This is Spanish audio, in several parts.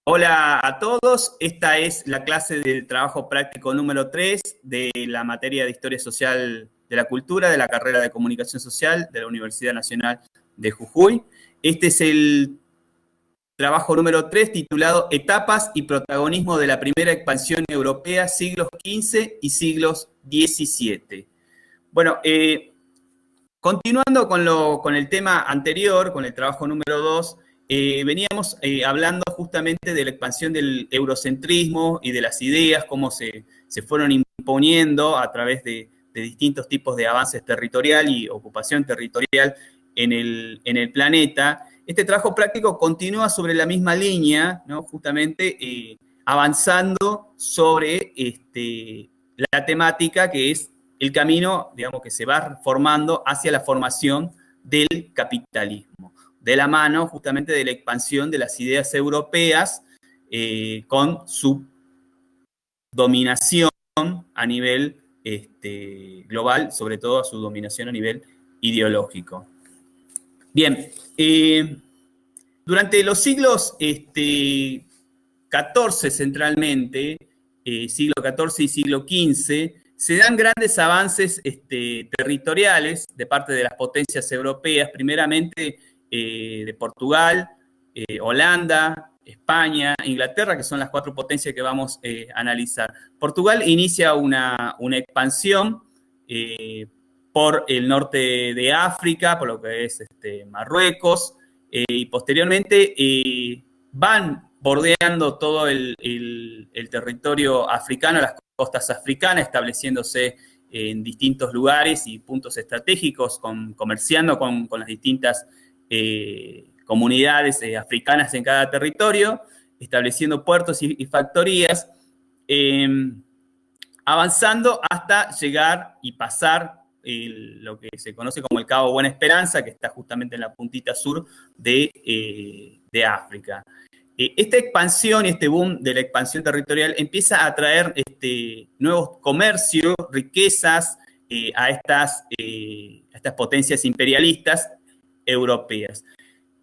Hola a todos, esta es la clase del trabajo práctico número 3 de la materia de Historia Social de la Cultura de la carrera de Comunicación Social de la Universidad Nacional de Jujuy. Este es el trabajo número 3 titulado Etapas y protagonismo de la primera expansión europea, siglos XV y siglos XVII. Bueno, continuando con el tema anterior, con el trabajo número 2, veníamos hablando justamente de la expansión del eurocentrismo y de las ideas, cómo se fueron imponiendo a través de distintos tipos de avances territorial y ocupación territorial en el planeta. Este trabajo práctico continúa sobre la misma línea, ¿no? Justamente avanzando sobre la temática que es el camino, digamos, que se va formando hacia la formación del capitalismo, de la mano justamente de la expansión de las ideas europeas con su dominación a nivel global, sobre todo su dominación a nivel ideológico. Bien, durante los siglos XIV centralmente, siglo XIV y siglo XV, se dan grandes avances territoriales de parte de las potencias europeas, primeramente de Portugal, Holanda, España, Inglaterra, que son las 4 potencias que vamos a analizar. Portugal inicia una expansión por el norte de África, por lo que es Marruecos, y posteriormente van bordeando todo el territorio africano, las costas africanas, estableciéndose en distintos lugares y puntos estratégicos, comerciando con las distintas comunidades africanas en cada territorio, estableciendo puertos y factorías, avanzando hasta llegar y pasar lo que se conoce como el Cabo Buena Esperanza, que está justamente en la puntita sur de África. Esta expansión y este boom de la expansión territorial empieza a traer nuevos comercios, riquezas a estas potencias imperialistas europeas.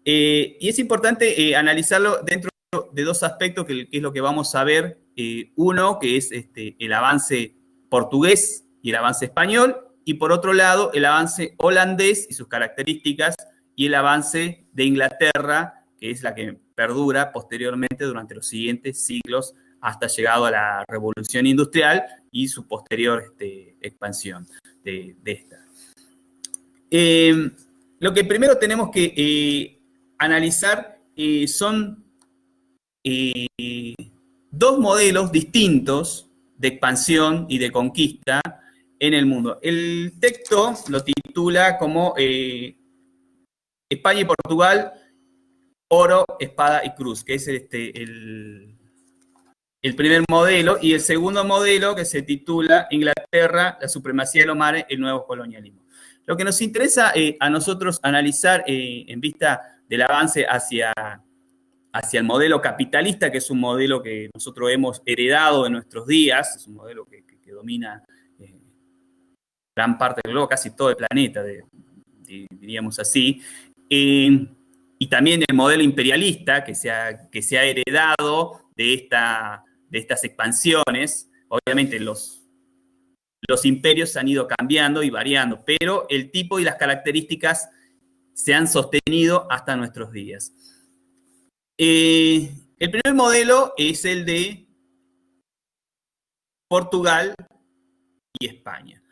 Y es importante analizarlo dentro de 2 aspectos, que es lo que vamos a ver. Uno, que es el avance portugués y el avance español, y por otro lado, el avance holandés y sus características, y el avance de Inglaterra, que es la que perdura posteriormente durante los siguientes siglos hasta llegado a la Revolución Industrial y su posterior expansión de esta. Lo que primero tenemos que analizar son 2 modelos distintos de expansión y de conquista en el mundo. El texto lo titula como España y Portugal, oro, espada y cruz, que es el primer modelo, y el segundo modelo, que se titula Inglaterra, la supremacía de los mares, el nuevo colonialismo. Lo que nos interesa a nosotros analizar en vista del avance hacia el modelo capitalista, que es un modelo que nosotros hemos heredado en nuestros días, es un modelo que domina gran parte del globo, casi todo el planeta, diríamos así, y también el modelo imperialista que se ha heredado de estas expansiones. Obviamente los imperios han ido cambiando y variando, pero el tipo y las características se han sostenido hasta nuestros días. El primer modelo es el de Portugal y España.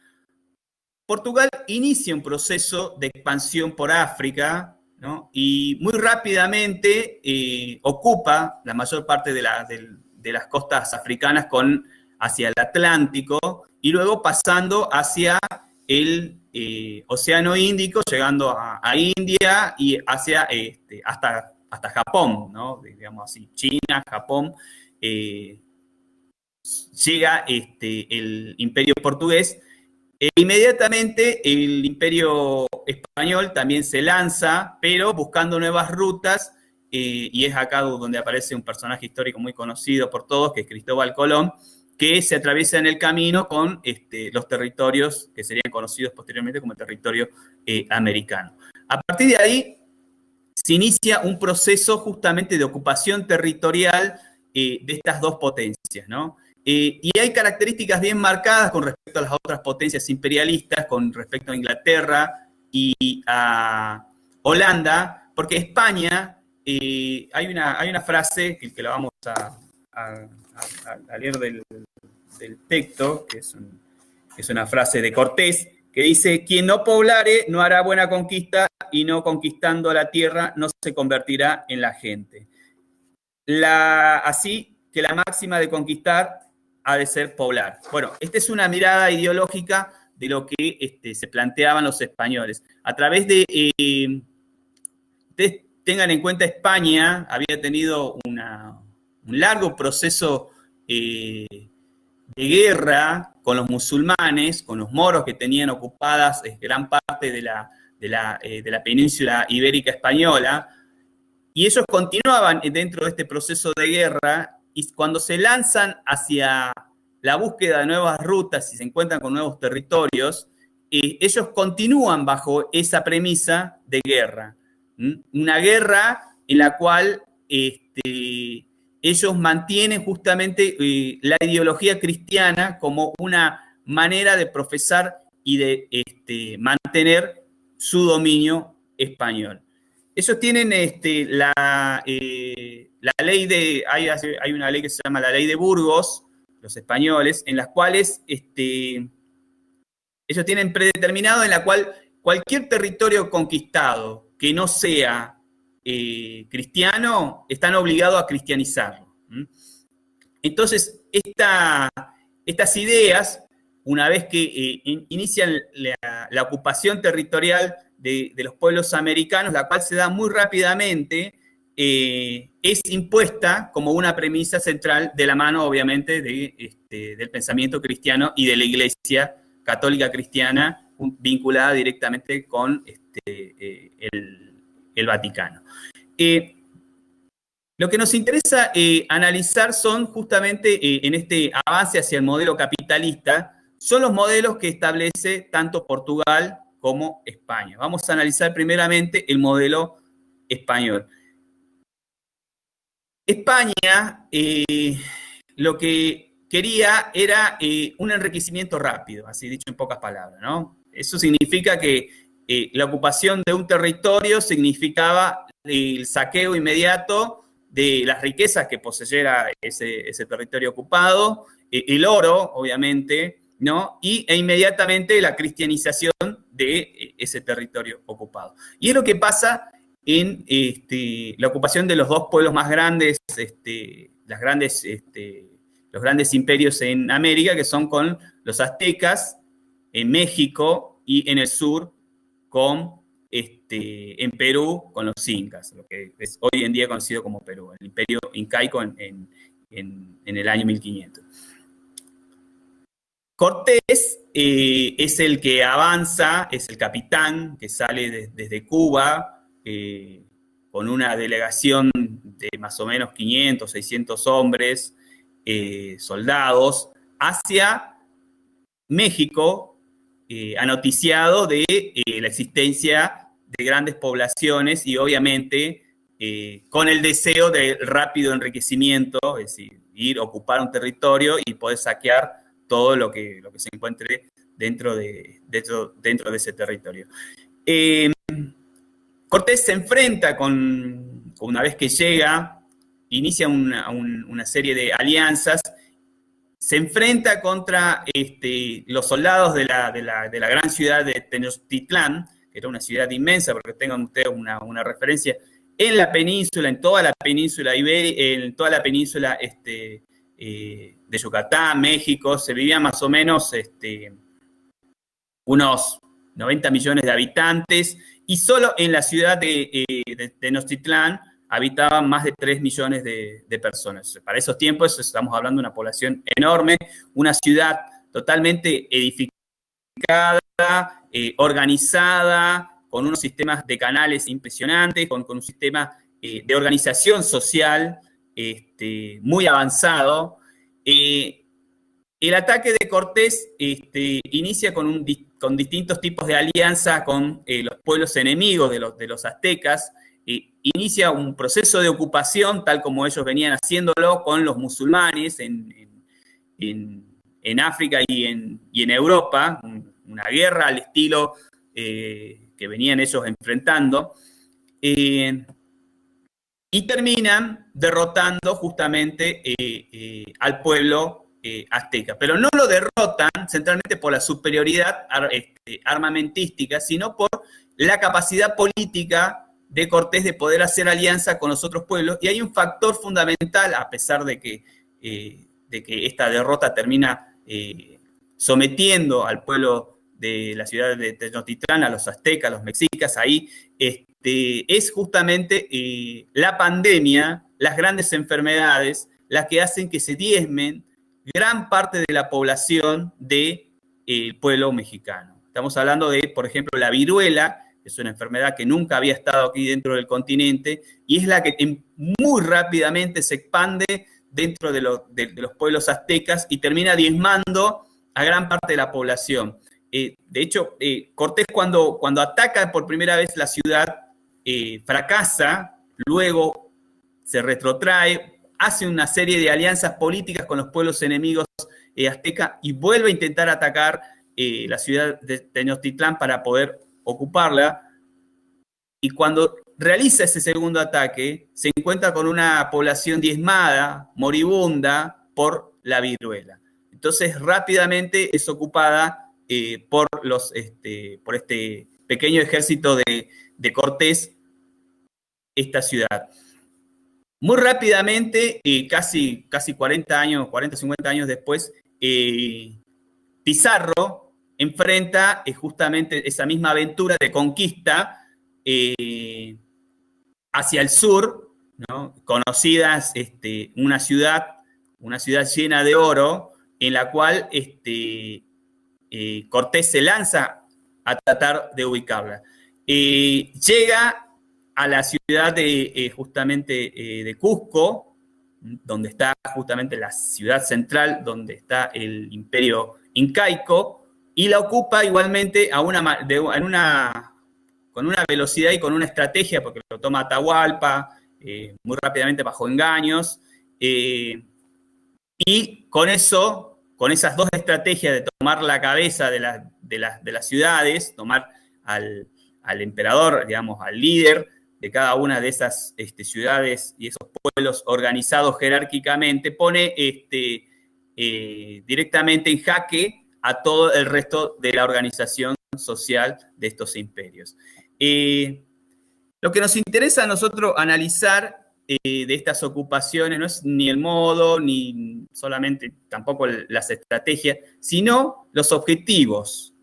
Portugal inicia un proceso de expansión por África, ¿no? Y muy rápidamente ocupa la mayor parte de las costas africanas hacia el Atlántico, y luego pasando hacia el Océano Índico, llegando a India y hacia hasta Japón, ¿no? Digamos así, China, Japón. Llega el Imperio Portugués. Inmediatamente el Imperio Español también se lanza, pero buscando nuevas rutas, y es acá donde aparece un personaje histórico muy conocido por todos, que es Cristóbal Colón, que se atraviesa en el camino con los territorios que serían conocidos posteriormente como el territorio americano. A partir de ahí se inicia un proceso justamente de ocupación territorial de estas dos potencias, ¿no? Y hay características bien marcadas con respecto a las otras potencias imperialistas, con respecto a Inglaterra y a Holanda, porque España, hay una frase que la vamos a leer del texto, que es una frase de Cortés, que dice: quien no poblare no hará buena conquista, y no conquistando la tierra no se convertirá en la gente. Así que la máxima de conquistar ha de ser poblar. Bueno, esta es una mirada ideológica de lo que se planteaban los españoles. A través de... ustedes tengan en cuenta, España había tenido un largo proceso de guerra con los musulmanes, con los moros que tenían ocupadas gran parte de la península ibérica española, y ellos continuaban dentro de este proceso de guerra, y cuando se lanzan hacia la búsqueda de nuevas rutas y se encuentran con nuevos territorios, ellos continúan bajo esa premisa de guerra. Una guerra en la cual ellos mantienen justamente la ideología cristiana como una manera de profesar y de mantener su dominio español. Ellos tienen la ley hay una ley que se llama la ley de Burgos, los españoles, en las cuales ellos tienen predeterminado, en la cual cualquier territorio conquistado que no sea cristiano, están obligados a cristianizarlo. Entonces, estas ideas, una vez que inician la ocupación territorial de los pueblos americanos, la cual se da muy rápidamente, es impuesta como una premisa central de la mano, obviamente, del pensamiento cristiano y de la Iglesia católica cristiana, vinculada directamente con el Vaticano. Lo que nos interesa analizar son justamente en este avance hacia el modelo capitalista, son los modelos que establece tanto Portugal como España. Vamos a analizar primeramente el modelo español. España lo que quería era un enriquecimiento rápido, así dicho en pocas palabras, ¿no? Eso significa que la ocupación de un territorio significaba el saqueo inmediato de las riquezas que poseyera ese territorio ocupado, el oro, obviamente, ¿no? E inmediatamente la cristianización de ese territorio ocupado. Y es lo que pasa en la ocupación de los dos pueblos más grandes, los grandes imperios en América, que son con los aztecas, en México, y en el sur en Perú con los incas, lo que es hoy en día conocido como Perú, el imperio incaico en el año 1500. Cortés es el que avanza, es el capitán que sale desde Cuba con una delegación de más o menos 500, 600 hombres, soldados, hacia México, anoticiado de la existencia de grandes poblaciones y obviamente con el deseo de rápido enriquecimiento, es decir, ir a ocupar un territorio y poder saquear todo lo que se encuentre dentro de ese territorio. Cortés se enfrenta una vez que llega, inicia una serie de alianzas, se enfrenta contra los soldados de la gran ciudad de Tenochtitlán, que era una ciudad inmensa, porque tengan ustedes una referencia, en la península, en toda la península ibérica, en toda la península de Yucatán, México, se vivían más o menos unos 90 millones de habitantes, y solo en la ciudad de Tenochtitlán habitaban más de 3 millones de personas. Para esos tiempos estamos hablando de una población enorme, una ciudad totalmente edificada, organizada, con unos sistemas de canales impresionantes, con un sistema de organización social muy avanzado. El ataque de Cortés inicia con distintos tipos de alianza con los pueblos enemigos de los aztecas, inicia un proceso de ocupación, tal como ellos venían haciéndolo con los musulmanes en África y en Europa, una guerra al estilo que venían ellos enfrentando, y terminan derrotando justamente al pueblo azteca. Pero no lo derrotan centralmente por la superioridad armamentística, sino por la capacidad política de Cortés de poder hacer alianza con los otros pueblos. Y hay un factor fundamental, a pesar de que esta derrota termina sometiendo al pueblo de la ciudad de Tenochtitlán, a los aztecas, a los mexicas, ahí es justamente la pandemia, las grandes enfermedades, las que hacen que se diezmen gran parte de la población del pueblo mexicano. Estamos hablando de, por ejemplo, la viruela, que es una enfermedad que nunca había estado aquí dentro del continente, y es la que muy rápidamente se expande dentro de los pueblos aztecas y termina diezmando a gran parte de la población. De hecho, Cortés cuando ataca por primera vez la ciudad, fracasa, luego se retrotrae, hace una serie de alianzas políticas con los pueblos enemigos aztecas y vuelve a intentar atacar la ciudad de Tenochtitlán para poder ocuparla. Y cuando realiza ese segundo ataque, se encuentra con una población diezmada, moribunda, por la viruela. Entonces, rápidamente es ocupada por este pequeño ejército de Cortés, esta ciudad. Muy rápidamente, casi 40 años, 40, 50 años después, Pizarro enfrenta justamente esa misma aventura de conquista hacia el sur, ¿no? Conocidas una ciudad llena de oro, en la cual Cortés se lanza a tratar de ubicarla. Llega a la ciudad de Cusco, donde está justamente la ciudad central, donde está el imperio incaico, y la ocupa igualmente con una velocidad y con una estrategia, porque lo toma Atahualpa, muy rápidamente bajo engaños, y con esas dos estrategias de tomar la cabeza de las ciudades, tomar al emperador, digamos, al líder de cada una de esas ciudades y esos pueblos organizados jerárquicamente, pone directamente en jaque a todo el resto de la organización social de estos imperios. Lo que nos interesa a nosotros analizar de estas ocupaciones no es ni el modo, ni solamente tampoco las estrategias, sino los objetivos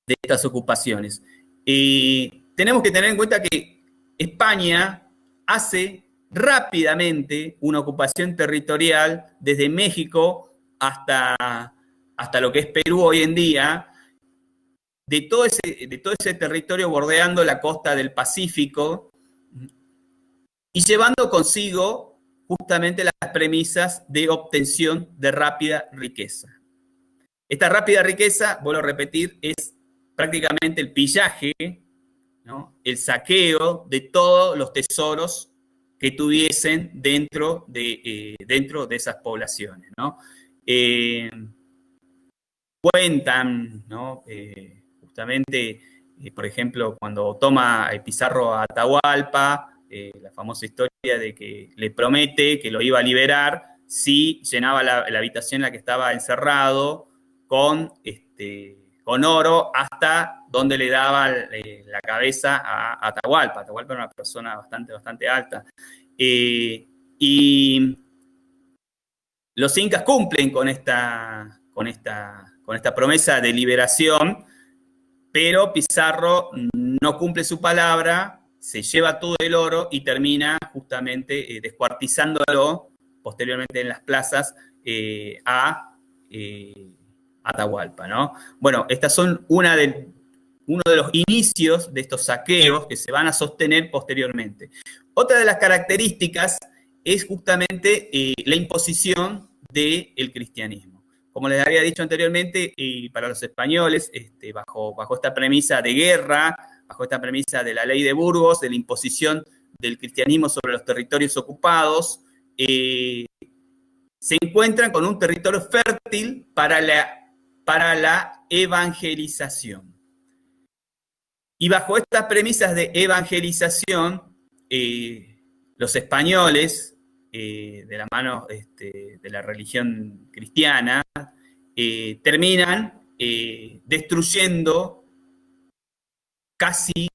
de estas ocupaciones. Tenemos que tener en cuenta que España hace rápidamente una ocupación territorial desde México hasta lo que es Perú hoy en día, de todo ese territorio bordeando la costa del Pacífico y llevando consigo justamente las premisas de obtención de rápida riqueza. Esta rápida riqueza, vuelvo a repetir, es prácticamente el pillaje, ¿no? El saqueo de todos los tesoros que tuviesen dentro de esas poblaciones, ¿no? Cuentan, ¿no? Justamente, por ejemplo, cuando toma Pizarro a Atahualpa, la famosa historia de que le promete que lo iba a liberar si llenaba la habitación en la que estaba encerrado con oro hasta donde le daba la cabeza a Atahualpa. Atahualpa era una persona bastante alta. Y los incas cumplen con esta promesa de liberación, pero Pizarro no cumple su palabra, se lleva todo el oro y termina justamente descuartizándolo posteriormente en las plazas a Atahualpa, ¿no? Bueno, estas son uno de los inicios de estos saqueos que se van a sostener posteriormente. Otra de las características es justamente la imposición del cristianismo. Como les había dicho anteriormente, para los españoles, bajo esta premisa de guerra, bajo esta premisa de la ley de Burgos, de la imposición del cristianismo sobre los territorios ocupados, se encuentran con un territorio fértil para la evangelización. Y bajo estas premisas de evangelización, los españoles, de la mano de la religión cristiana, terminan destruyendo casi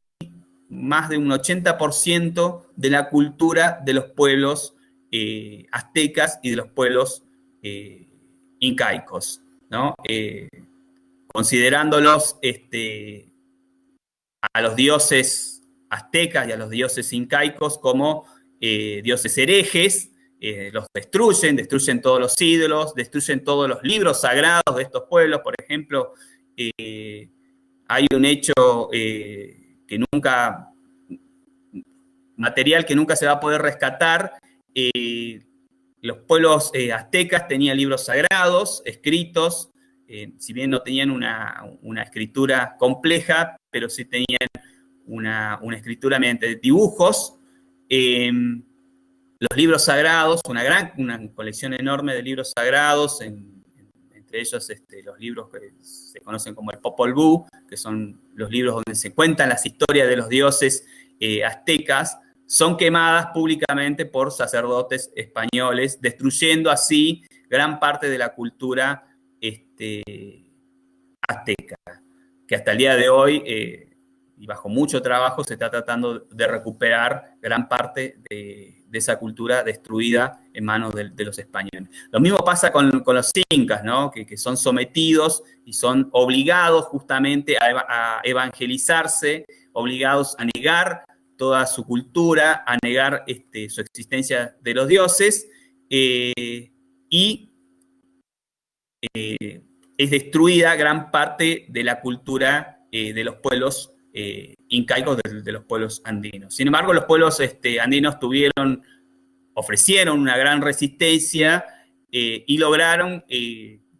más de un 80% de la cultura de los pueblos aztecas y de los pueblos incaicos, ¿no? Considerándolos a los dioses aztecas y a los dioses incaicos como dioses herejes, los destruyen todos los ídolos, destruyen todos los libros sagrados de estos pueblos. Por ejemplo, hay un hecho material que nunca se va a poder rescatar. Los pueblos aztecas tenían libros sagrados escritos, si bien no tenían una escritura compleja, pero sí tenían una escritura mediante dibujos. Los libros sagrados, una colección enorme de libros sagrados, entre ellos los libros que se conocen como el Popol Vuh, que son los libros donde se cuentan las historias de los dioses aztecas, son quemadas públicamente por sacerdotes españoles, destruyendo así gran parte de la cultura azteca, que hasta el día de hoy, y bajo mucho trabajo, se está tratando de recuperar gran parte de esa cultura destruida en manos de los españoles. Lo mismo pasa con los incas, ¿no? Que son sometidos y son obligados justamente a evangelizarse, obligados a negar toda su cultura, a negar su existencia de los dioses, y es destruida gran parte de la cultura de los pueblos incaicos, de los pueblos andinos. Sin embargo, los pueblos andinos ofrecieron una gran resistencia y lograron,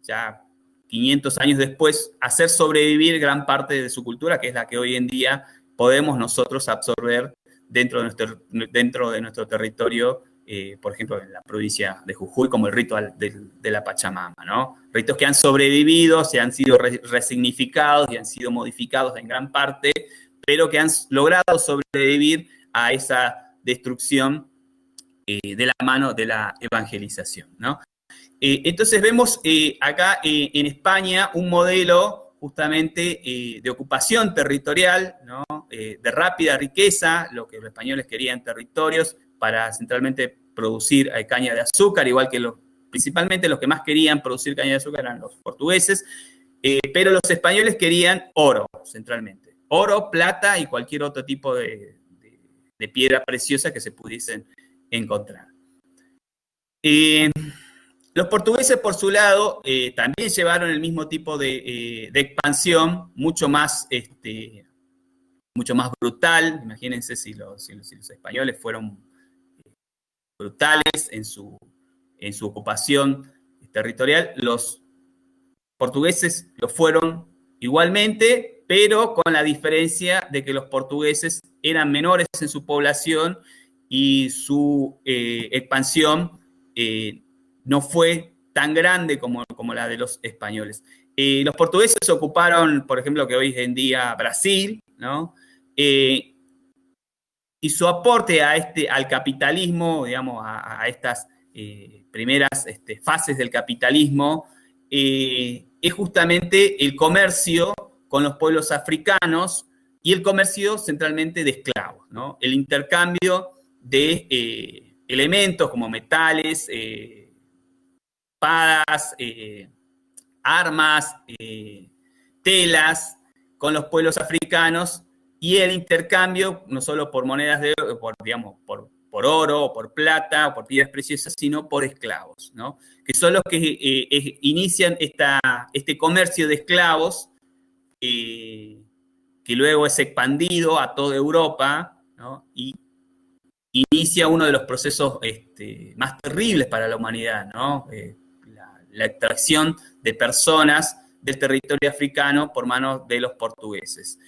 ya 500 años después, hacer sobrevivir gran parte de su cultura, que es la que hoy en día podemos nosotros absorber dentro de nuestro territorio, por ejemplo, en la provincia de Jujuy, como el rito de la Pachamama, ¿no? Ritos que han sobrevivido, se han sido resignificados y han sido modificados en gran parte, pero que han logrado sobrevivir a esa destrucción de la mano de la evangelización, ¿no? Entonces vemos acá en España un modelo justamente de ocupación territorial, ¿no? De rápida riqueza, lo que los españoles querían, territorios para centralmente producir caña de azúcar, igual que principalmente los que más querían producir caña de azúcar eran los portugueses, pero los españoles querían oro, centralmente. Oro, plata y cualquier otro tipo de piedra preciosa que se pudiesen encontrar. Los portugueses, por su lado, también llevaron el mismo tipo de expansión, mucho más brutal. Imagínense si los españoles fueron brutales en su ocupación territorial. Los portugueses lo fueron igualmente, pero con la diferencia de que los portugueses eran menores en su población y su expansión no fue tan grande como la de los españoles. Los portugueses ocuparon, por ejemplo, que hoy en día Brasil, ¿no? Y su aporte al capitalismo, digamos, a estas primeras fases del capitalismo, es justamente el comercio con los pueblos africanos y el comercio centralmente de esclavos, ¿no? El intercambio de elementos como metales, espadas, armas, telas con los pueblos africanos, y el intercambio no solo por monedas de oro, por oro, o por plata, o por piedras preciosas, sino por esclavos, ¿no? Que son los que inician este comercio de esclavos, que luego es expandido a toda Europa, ¿no? Y inicia uno de los procesos más terribles para la humanidad, ¿no? La extracción de personas del territorio africano por manos de los portugueses.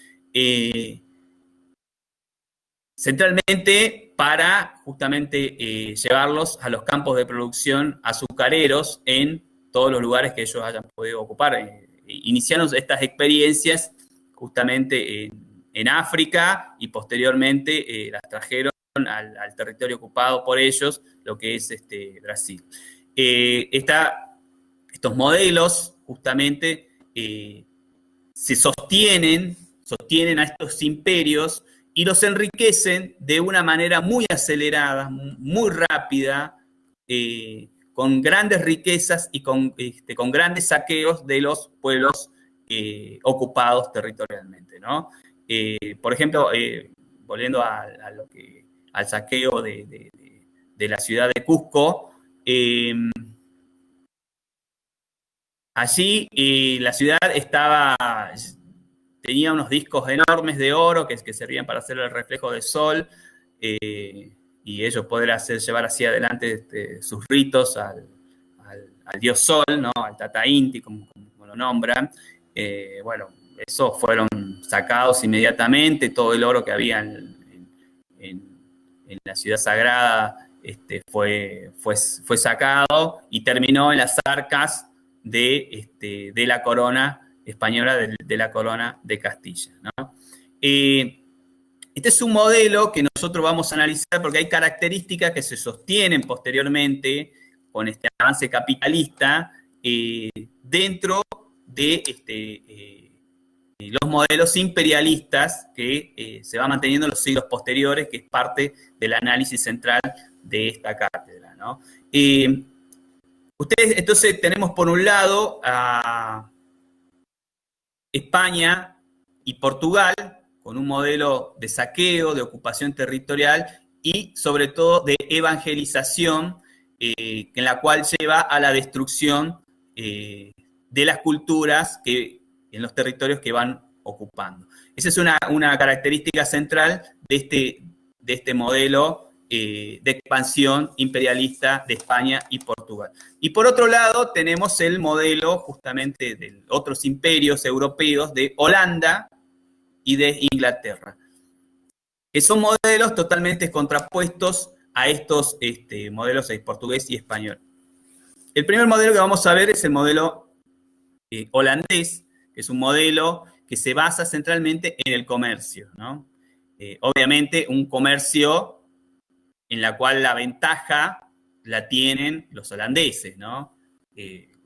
centralmente para justamente llevarlos a los campos de producción azucareros en todos los lugares que ellos hayan podido ocupar. Iniciaron estas experiencias justamente en África y posteriormente las trajeron al territorio ocupado por ellos, lo que es Brasil. Estos modelos justamente se sostienen a estos imperios y los enriquecen de una manera muy acelerada, muy rápida, con grandes riquezas y con grandes saqueos de los pueblos ocupados territorialmente, ¿no? Por ejemplo, volviendo al saqueo de la ciudad de Cusco, allí la ciudad tenía unos discos enormes de oro que servían para hacer el reflejo del sol, y ellos poder llevar hacia adelante sus ritos al dios sol, ¿no? Al Tata Inti, como lo nombran. Bueno, esos fueron sacados inmediatamente, todo el oro que había en la ciudad sagrada fue sacado y terminó en las arcas de la corona española, de la corona de Castilla, ¿no? Este es un modelo que nosotros vamos a analizar porque hay características que se sostienen posteriormente con este avance capitalista dentro de los modelos imperialistas que se va manteniendo en los siglos posteriores, que es parte del análisis central de esta cátedra, ¿no? Ustedes, entonces, tenemos por un lado a España y Portugal, con un modelo de saqueo, de ocupación territorial y sobre todo de evangelización, en la cual lleva a la destrucción de las culturas en los territorios que van ocupando. Esa es una característica central de este modelo de expansión imperialista de España y Portugal. Y por otro lado tenemos el modelo justamente de otros imperios europeos de Holanda y de Inglaterra, que son modelos totalmente contrapuestos a estos modelos portugués y español. El primer modelo que vamos a ver es el modelo holandés, que es un modelo que se basa centralmente en el comercio, ¿no? Obviamente un comercio en la cual la ventaja la tienen los holandeses, ¿no?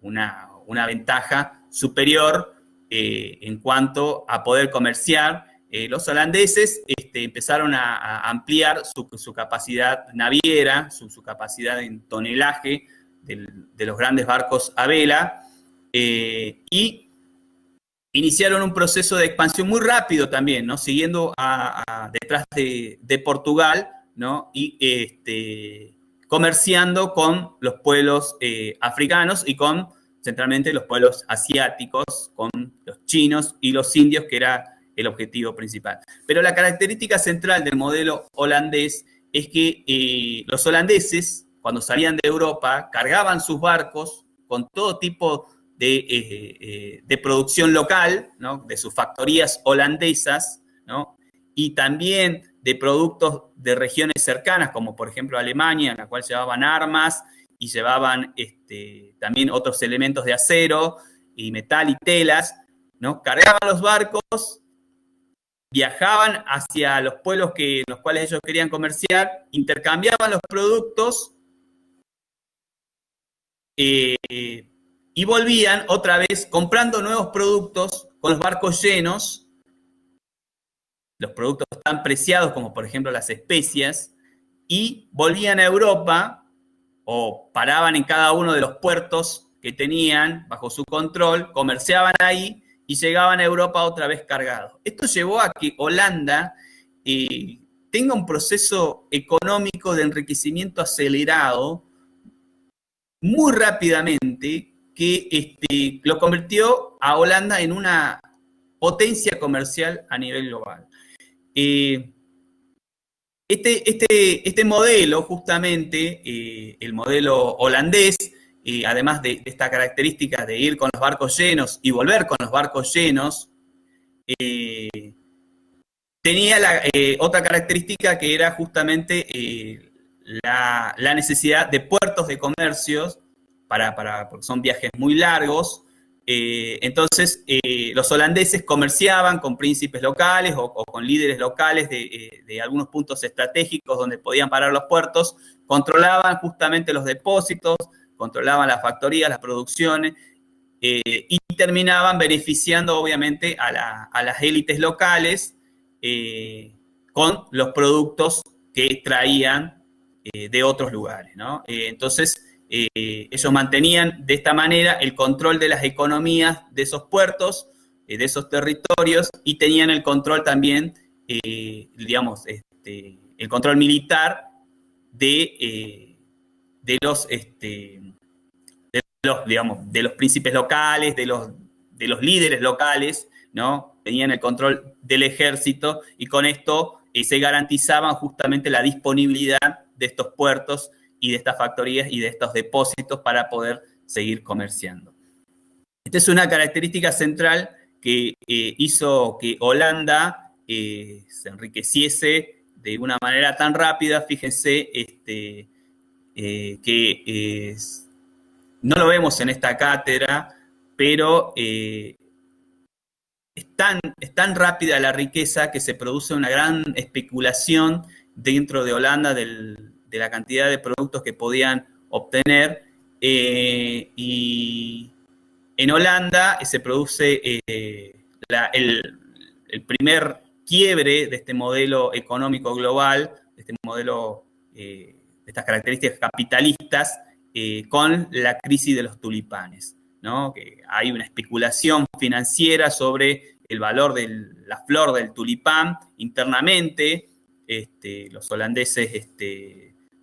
Una ventaja superior en cuanto a poder comerciar. Los holandeses empezaron a ampliar su capacidad naviera, su capacidad en tonelaje de los grandes barcos a vela, y iniciaron un proceso de expansión muy rápido también, ¿no? Siguiendo detrás de Portugal, ¿no? Y comerciando con los pueblos africanos y con, centralmente, los pueblos asiáticos, con los chinos y los indios, que era el objetivo principal. Pero la característica central del modelo holandés es que los holandeses, cuando salían de Europa, cargaban sus barcos con todo tipo de producción local, ¿no? De sus factorías holandesas, ¿no? Y también de productos de regiones cercanas, como por ejemplo Alemania, en la cual llevaban armas y llevaban también otros elementos de acero y metal y telas, ¿no? Cargaban los barcos, viajaban hacia los pueblos en los cuales ellos querían comerciar, intercambiaban los productos y volvían otra vez comprando nuevos productos con los barcos llenos, los productos tan preciados como por ejemplo las especias, y volvían a Europa o paraban en cada uno de los puertos que tenían bajo su control, comerciaban ahí y llegaban a Europa otra vez cargados. Esto llevó a que Holanda tenga un proceso económico de enriquecimiento acelerado muy rápidamente, que lo convirtió a Holanda en una potencia comercial a nivel global. Este modelo, justamente, el modelo holandés, además de esta característica de ir con los barcos llenos y volver con los barcos llenos, tenía otra característica que era justamente la necesidad de puertos de comercios porque son viajes muy largos. Entonces, los holandeses comerciaban con príncipes locales o con líderes locales de algunos puntos estratégicos donde podían parar los puertos, controlaban justamente los depósitos, controlaban las factorías, las producciones, y terminaban beneficiando obviamente a las élites locales con los productos que traían de otros lugares, ¿no? Entonces, ellos mantenían de esta manera el control de las economías de esos puertos, de esos territorios, y tenían el control también, digamos, el control militar de los, digamos, de los príncipes locales, de los líderes locales, ¿no? Tenían el control del ejército y con esto se garantizaban justamente la disponibilidad de estos puertos y de estas factorías y de estos depósitos para poder seguir comerciando. Esta es una característica central que hizo que Holanda se enriqueciese de una manera tan rápida. Fíjense que no lo vemos en esta cátedra, pero es tan rápida la riqueza que se produce una gran especulación dentro de Holanda de la cantidad de productos que podían obtener. Y en Holanda se produce el primer quiebre de este modelo económico global, de este modelo, de estas características capitalistas, con la crisis de los tulipanes, ¿no? Que hay una especulación financiera sobre el valor de la flor del tulipán internamente. Los holandeses,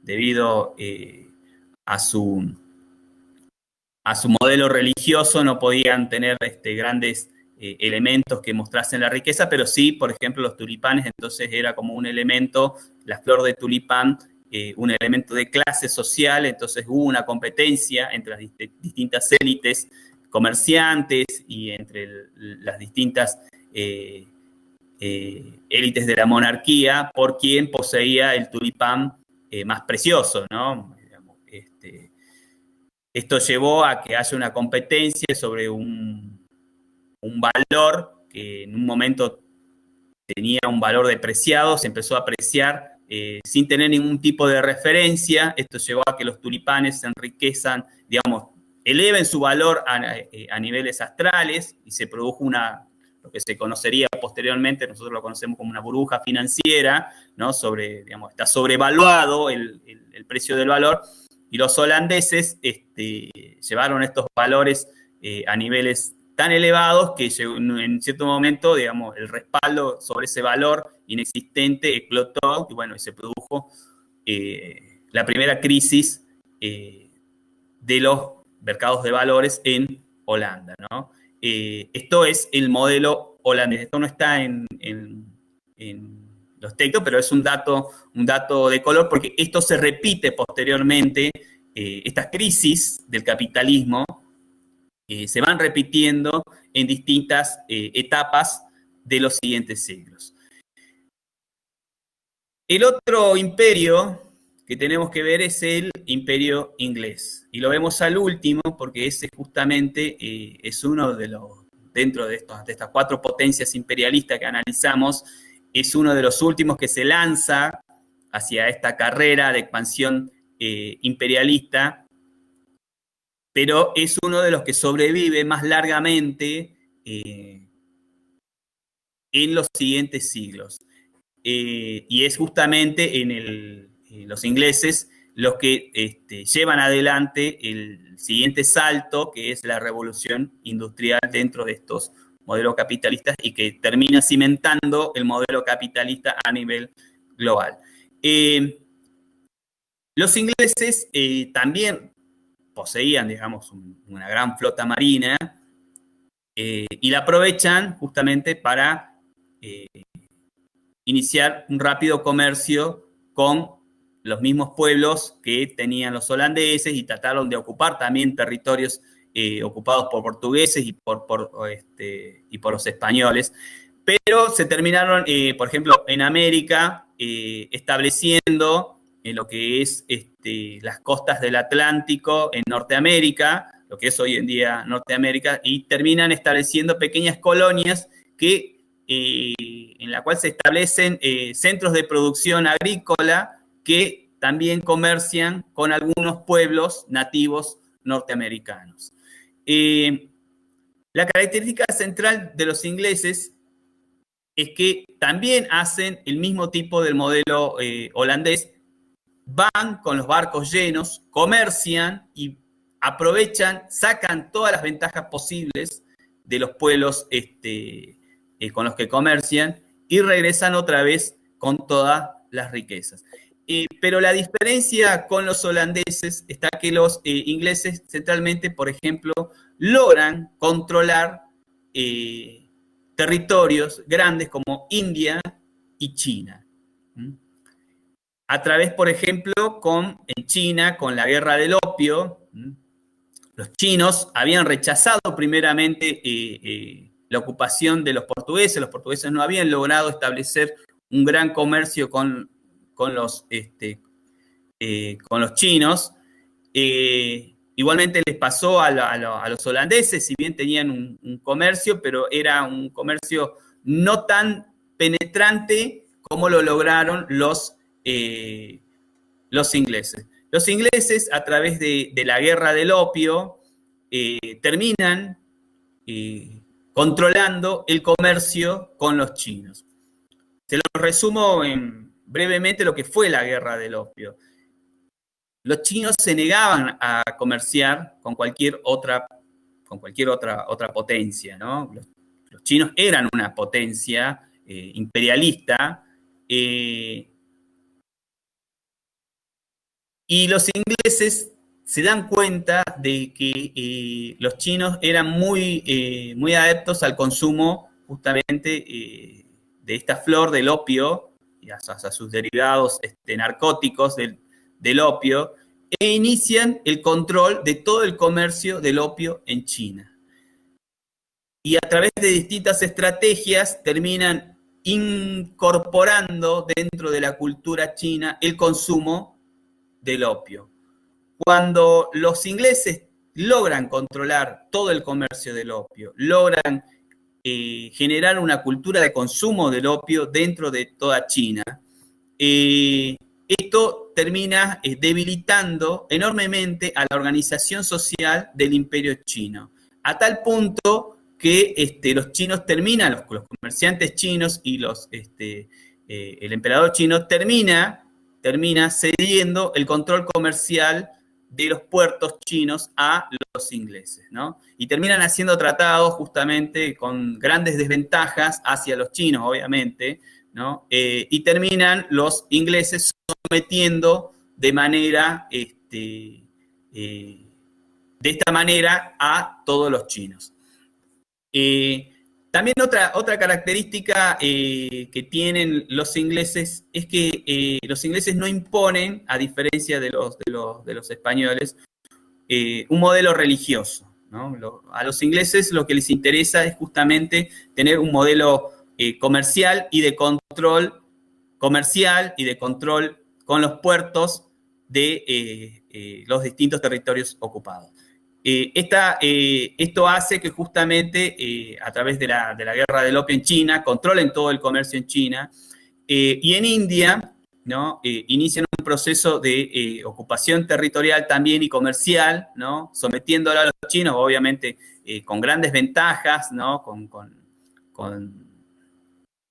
debido a su modelo religioso, no podían tener grandes elementos que mostrasen la riqueza, pero sí, por ejemplo, los tulipanes. Entonces era como un elemento, la flor de tulipán, un elemento de clase social. Entonces hubo una competencia entre las distintas élites comerciantes y entre las distintas élites de la monarquía por quién poseía el tulipán más precioso, ¿no? Esto llevó a que haya una competencia sobre un valor que en un momento tenía un valor depreciado, se empezó a apreciar sin tener ningún tipo de referencia. Esto llevó a que los tulipanes se enriquezan, digamos, eleven su valor a niveles astrales, y se produjo lo que se conocería posteriormente, nosotros lo conocemos como una burbuja financiera, ¿no? Digamos, está sobrevaluado el precio del valor, y los holandeses llevaron estos valores a niveles tan elevados que en cierto momento, digamos, el respaldo sobre ese valor inexistente explotó, y bueno, y se produjo la primera crisis de los mercados de valores en Holanda, ¿no? Esto es el modelo holandés. Esto no está en los textos, pero es un dato de color, porque esto se repite posteriormente. Estas crisis del capitalismo se van repitiendo en distintas etapas de los siguientes siglos. El otro imperio que tenemos que ver es el imperio inglés, y lo vemos al último porque ese justamente es uno de los, dentro de estas cuatro potencias imperialistas que analizamos, es uno de los últimos que se lanza hacia esta carrera de expansión imperialista, pero es uno de los que sobrevive más largamente en los siguientes siglos. Y es justamente los ingleses los que llevan adelante el siguiente salto, que es la revolución industrial dentro de estos modelos capitalistas, y que termina cimentando el modelo capitalista a nivel global. Los ingleses también poseían, digamos, una gran flota marina, y la aprovechan justamente para iniciar un rápido comercio con los mismos pueblos que tenían los holandeses, y trataron de ocupar también territorios ocupados por portugueses y por los españoles. pero se terminaron, por ejemplo, en América, estableciendo en lo que es las costas del Atlántico en Norteamérica, lo que es hoy en día Norteamérica, y terminan estableciendo pequeñas colonias en la cual se establecen centros de producción agrícola que también comercian con algunos pueblos nativos norteamericanos. La característica central de los ingleses es que también hacen el mismo tipo del modelo holandés, van con los barcos llenos, comercian y aprovechan, sacan todas las ventajas posibles de los pueblos con los que comercian y regresan otra vez con todas las riquezas. Pero la diferencia con los holandeses está que los ingleses centralmente, por ejemplo, logran controlar territorios grandes como India y China. A través, por ejemplo, en China, con la guerra del opio, los chinos habían rechazado primeramente la ocupación de los portugueses no habían logrado establecer un gran comercio con los chinos. Igualmente les pasó a los holandeses, si bien tenían un comercio, pero era un comercio no tan penetrante como lo lograron los ingleses. Los ingleses, a través de la guerra del opio, terminan controlando el comercio con los chinos. Se lo resumo brevemente lo que fue la guerra del opio. Los chinos se negaban a comerciar con cualquier otra potencia, ¿no? Los chinos eran una potencia imperialista, y los ingleses se dan cuenta de que los chinos eran muy adeptos al consumo justamente de esta flor del opio y a sus derivados narcóticos del opio, e inician el control de todo el comercio del opio en China. Y a través de distintas estrategias terminan incorporando dentro de la cultura china el consumo del opio. Cuando los ingleses logran controlar todo el comercio del opio, logran generar una cultura de consumo del opio dentro de toda China, esto termina debilitando enormemente a la organización social del imperio chino, a tal punto que los chinos terminan, los comerciantes chinos y el emperador chino termina cediendo el control comercial de los puertos chinos a los ingleses, ¿no? Y terminan haciendo tratados justamente con grandes desventajas hacia los chinos, obviamente, ¿no? Y terminan los ingleses sometiendo de esta manera a todos los chinos. También otra característica que tienen los ingleses es que los ingleses no imponen, a diferencia de los españoles, un modelo religioso, ¿no? A los ingleses lo que les interesa es justamente tener un modelo comercial y de control con los puertos de los distintos territorios ocupados. Esto hace que justamente a través de la guerra del opio en China controlen todo el comercio en China, y en India, ¿no? Inician un proceso de ocupación territorial también y comercial, ¿no? Sometiéndolo a los chinos, obviamente con grandes ventajas, ¿no? Con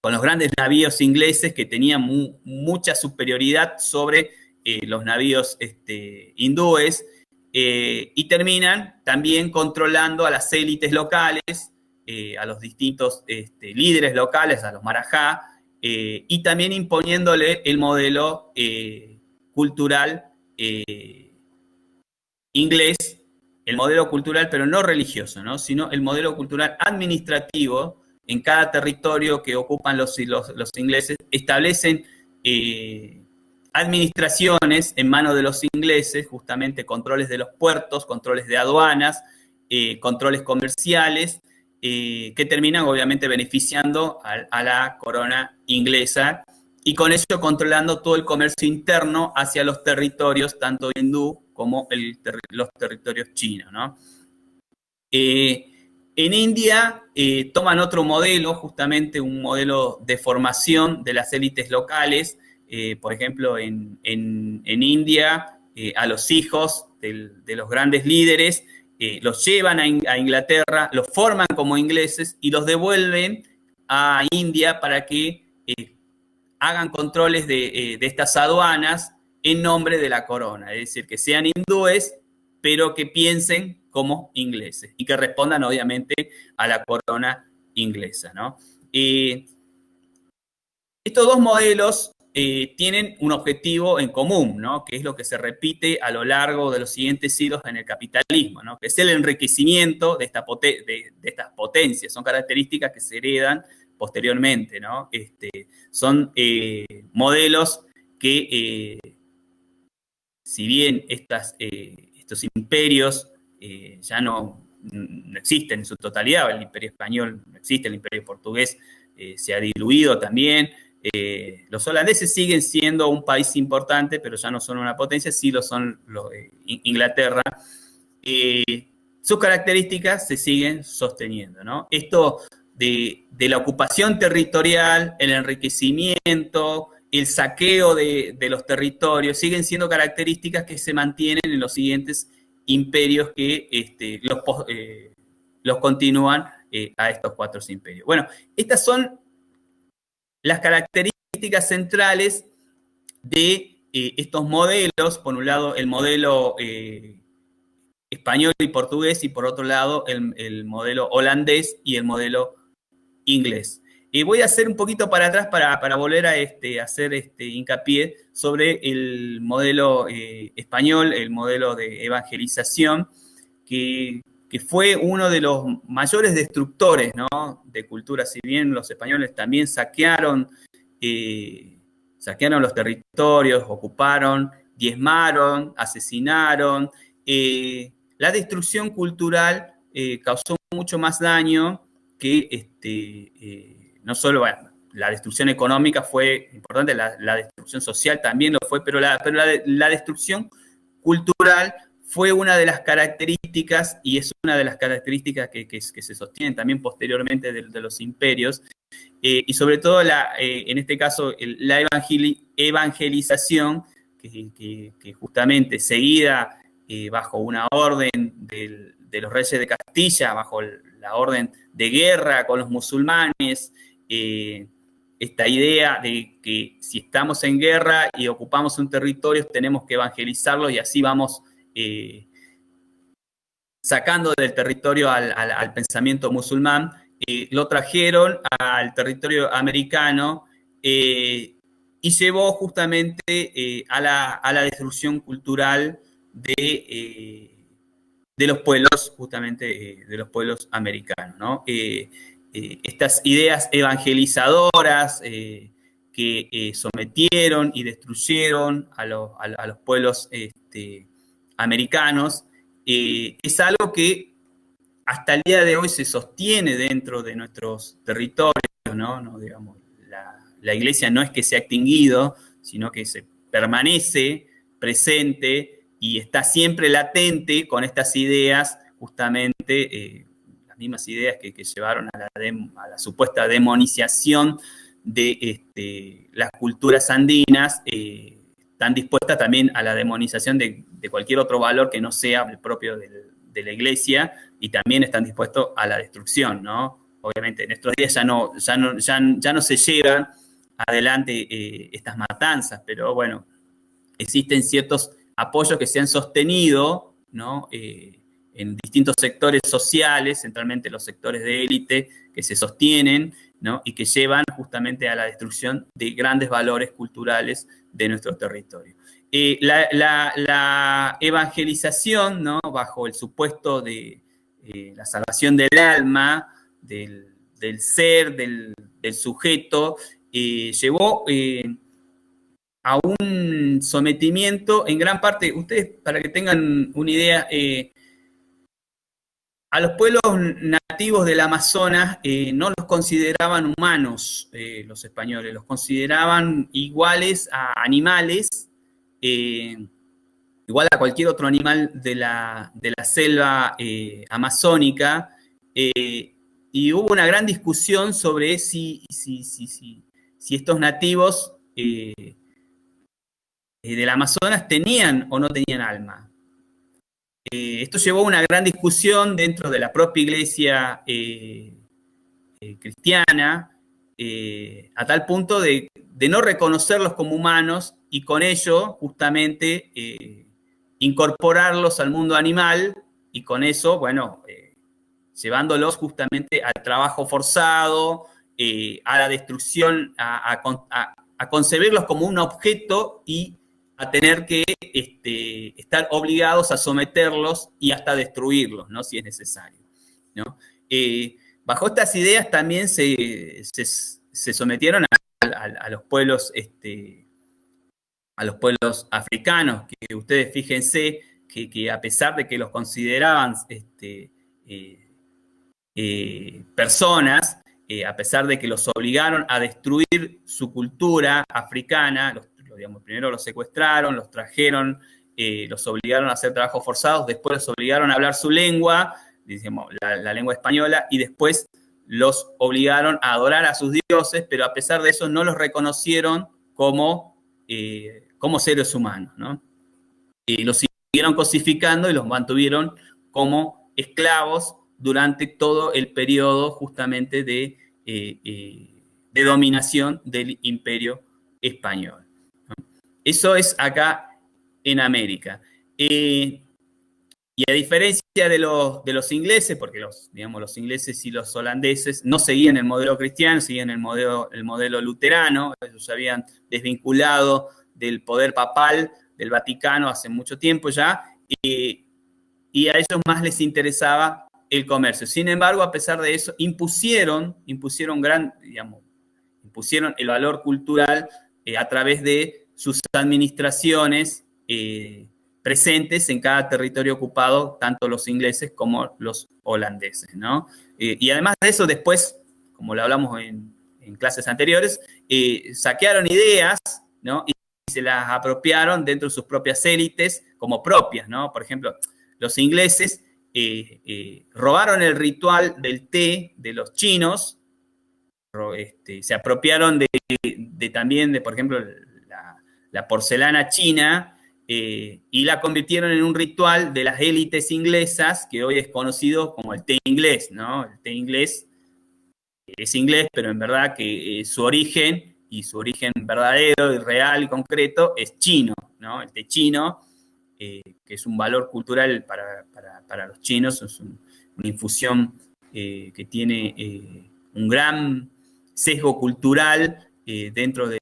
los grandes navíos ingleses que tenían mucha superioridad sobre los navíos hindúes. Y terminan también controlando a las élites locales, a los distintos líderes locales, a los marajá, y también imponiéndole el modelo cultural inglés, el modelo cultural, pero no religioso, ¿no? Sino el modelo cultural administrativo. En cada territorio que ocupan los ingleses, establecen administraciones en manos de los ingleses, justamente controles de los puertos, controles de aduanas, controles comerciales, que terminan obviamente beneficiando a la corona inglesa y con eso controlando todo el comercio interno hacia los territorios, tanto hindú como los territorios chinos, ¿no? En India toman otro modelo, justamente un modelo de formación de las élites locales. Por ejemplo, en India, a los hijos de los grandes líderes los llevan a Inglaterra, los forman como ingleses y los devuelven a India para que hagan controles de estas aduanas en nombre de la corona. Es decir, que sean hindúes, pero que piensen como ingleses y que respondan obviamente a la corona inglesa, ¿no? Estos dos modelos tienen un objetivo en común, ¿no? Que es lo que se repite a lo largo de los siguientes siglos en el capitalismo, ¿no? Que es el enriquecimiento de estas potencias. Son características que se heredan posteriormente, ¿no? Son modelos que, si bien estos imperios ya no existen en su totalidad, el imperio español no existe, el imperio portugués se ha diluido también, los holandeses siguen siendo un país importante, pero ya no son una potencia, sí lo son Inglaterra. Sus características se siguen sosteniendo, ¿no? Esto de la ocupación territorial, el enriquecimiento, el saqueo de los territorios, siguen siendo características que se mantienen en los siguientes imperios que los continúan a estos cuatro imperios. Bueno, estas son las características centrales de estos modelos. Por un lado, el modelo español y portugués, y por otro lado, el modelo holandés y el modelo inglés. Voy a hacer un poquito para atrás para volver a hacer hincapié sobre el modelo español, el modelo de evangelización, que fue uno de los mayores destructores, ¿no?, de cultura. Si bien los españoles también saquearon los territorios, ocuparon, diezmaron, asesinaron, la destrucción cultural causó mucho más daño que no solo, bueno, la destrucción económica fue importante, la destrucción social también lo fue, pero la destrucción cultural fue una de las características, y es una de las características que se sostienen también posteriormente de los imperios, y sobre todo en este caso la evangelización, que justamente seguida bajo una orden de los reyes de Castilla, bajo la orden de guerra con los musulmanes, esta idea de que si estamos en guerra y ocupamos un territorio, tenemos que evangelizarlo y así vamos sacando del territorio al pensamiento musulmán. Lo trajeron al territorio americano y llevó justamente a la destrucción cultural de los pueblos, justamente de los pueblos americanos, ¿no? Estas ideas evangelizadoras que sometieron y destruyeron a los pueblos americanos, es algo que hasta el día de hoy se sostiene dentro de nuestros territorios, ¿no? Digamos, la iglesia no es que se ha extinguido, sino que se permanece presente y está siempre latente con estas ideas, justamente las mismas ideas que llevaron a la supuesta demonización de las culturas andinas, están dispuestas también a la demonización de cualquier otro valor que no sea el propio de la iglesia, y también están dispuestos a la destrucción, ¿no? Obviamente en nuestros días ya no se llevan adelante estas matanzas, pero bueno, existen ciertos apoyos que se han sostenido, ¿no? En distintos sectores sociales, centralmente los sectores de élite, que se sostienen, ¿no? Y que llevan justamente a la destrucción de grandes valores culturales de nuestro territorio. La evangelización, ¿no?, bajo el supuesto de la salvación del alma, del ser, del sujeto, llevó a un sometimiento en gran parte. Ustedes, para que tengan una idea, a los pueblos nativos del Amazonas no los consideraban humanos los españoles, los consideraban iguales a animales, igual a cualquier otro animal de la selva amazónica, y hubo una gran discusión sobre si estos nativos del Amazonas tenían o no tenían alma. Esto llevó a una gran discusión dentro de la propia iglesia cristiana, a tal punto de no reconocerlos como humanos y con ello justamente incorporarlos al mundo animal y con eso, bueno, llevándolos justamente al trabajo forzado, a la destrucción, a concebirlos como un objeto y a tener que estar obligados a someterlos y hasta destruirlos, ¿no? Si es necesario, ¿no? Bajo estas ideas también se sometieron a los pueblos africanos, que ustedes fíjense que a pesar de que los consideraban personas, a pesar de que los obligaron a destruir su cultura africana, primero los secuestraron, los trajeron, los obligaron a hacer trabajos forzados, después los obligaron a hablar su lengua, digamos, la lengua española, y después los obligaron a adorar a sus dioses, pero a pesar de eso no los reconocieron como seres humanos, ¿no? Los siguieron cosificando y los mantuvieron como esclavos durante todo el periodo justamente de dominación del Imperio Español, ¿no? Eso es acá en América. Y a diferencia de los ingleses, porque los ingleses y los holandeses no seguían el modelo cristiano, seguían el modelo luterano, ellos se habían desvinculado del poder papal, del Vaticano hace mucho tiempo ya, y a ellos más les interesaba el comercio. Sin embargo, a pesar de eso, impusieron el valor cultural a través de sus administraciones presentes en cada territorio ocupado, tanto los ingleses como los holandeses, ¿no? Y además de eso, después, como lo hablamos en clases anteriores, saquearon ideas, ¿no? Y se las apropiaron dentro de sus propias élites como propias, ¿no? Por ejemplo, los ingleses robaron el ritual del té de los chinos, se apropiaron también de, por ejemplo, la porcelana china, y la convirtieron en un ritual de las élites inglesas, que hoy es conocido como el té inglés, ¿no? El té inglés es inglés, pero en verdad que su origen verdadero y real y concreto es chino, ¿no? El té chino, que es un valor cultural para los chinos, es una infusión que tiene un gran sesgo cultural dentro de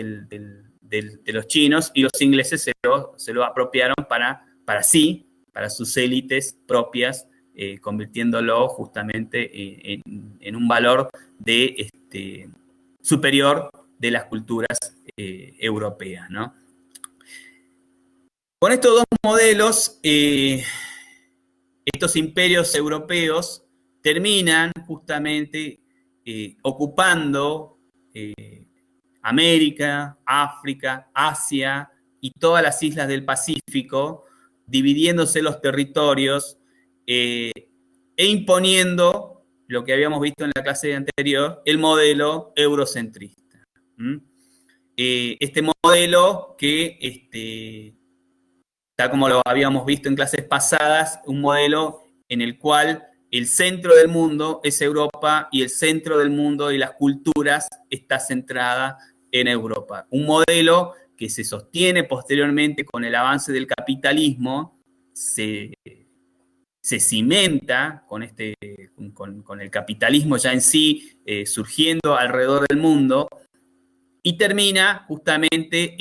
los chinos, y los ingleses se lo apropiaron para sus élites propias, convirtiéndolo justamente en un valor superior de las culturas europeas, ¿no? Con estos dos modelos, estos imperios europeos terminan justamente ocupando América, África, Asia y todas las islas del Pacífico, dividiéndose los territorios e imponiendo lo que habíamos visto en la clase anterior, el modelo eurocentrista. Este modelo que, tal como lo habíamos visto en clases pasadas, un modelo en el cual el centro del mundo es Europa y el centro del mundo y las culturas está centrada en Europa. Un modelo que se sostiene posteriormente con el avance del capitalismo, se cimenta con el capitalismo ya en sí surgiendo alrededor del mundo, y termina justamente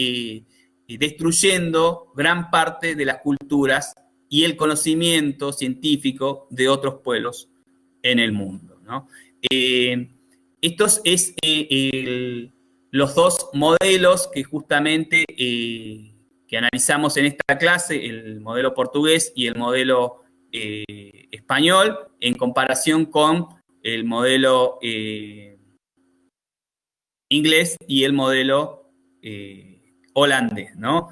destruyendo gran parte de las culturas y el conocimiento científico de otros pueblos en el mundo, ¿no? Estos es los dos modelos que justamente que analizamos en esta clase, el modelo portugués y el modelo español en comparación con el modelo inglés y el modelo holandés, ¿no?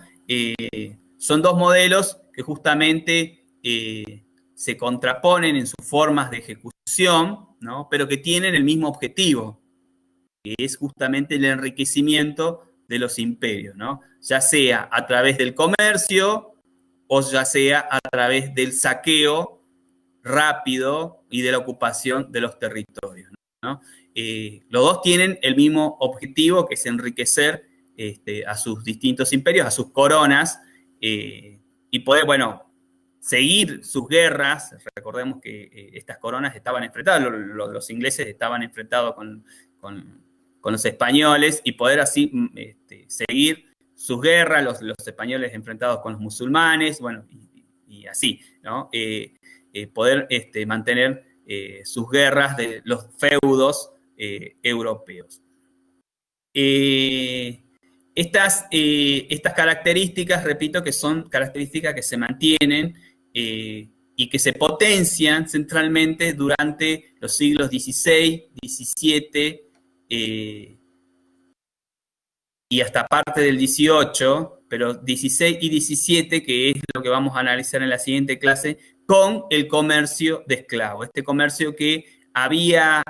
Son dos modelos que justamente se contraponen en sus formas de ejecución, ¿no? Pero que tienen el mismo objetivo, que es justamente el enriquecimiento de los imperios, ¿no? Ya sea a través del comercio o ya sea a través del saqueo rápido y de la ocupación de los territorios, ¿no? Los dos tienen el mismo objetivo, que es enriquecer a sus distintos imperios, a sus coronas, y poder, bueno, seguir sus guerras. Recordemos que estas coronas estaban enfrentadas, los ingleses estaban enfrentados con los españoles, y poder así seguir sus guerras, los españoles enfrentados con los musulmanes, bueno, y así, ¿no? Poder mantener sus guerras de los feudos europeos. Estas características, repito, que son características que se mantienen y que se potencian centralmente durante los siglos XVI, XVII y hasta parte del XVIII, pero XVI y XVII, que es lo que vamos a analizar en la siguiente clase, con el comercio de esclavos. Este comercio que había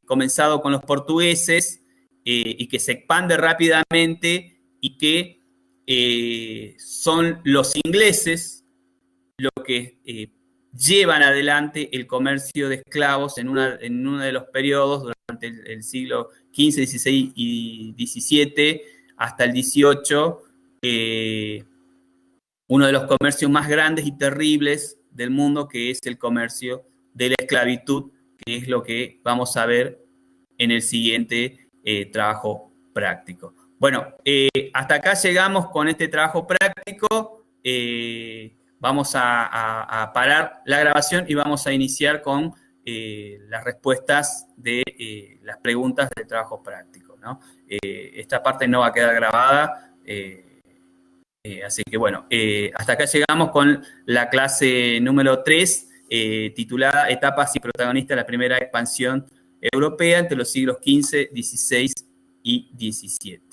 comenzado con los portugueses y que se expande rápidamente, y que son los ingleses los que llevan adelante el comercio de esclavos en uno de los periodos durante el siglo XV, XVI y XVII hasta el XVIII, uno de los comercios más grandes y terribles del mundo, que es el comercio de la esclavitud, que es lo que vamos a ver en el siguiente trabajo práctico. Bueno, hasta acá llegamos con este trabajo práctico. Vamos a parar la grabación y vamos a iniciar con las respuestas de las preguntas del trabajo práctico, ¿no? Esta parte no va a quedar grabada, así que bueno, hasta acá llegamos con la clase número 3, titulada Etapas y protagonistas de la primera expansión europea entre los siglos XV, XVI y XVII.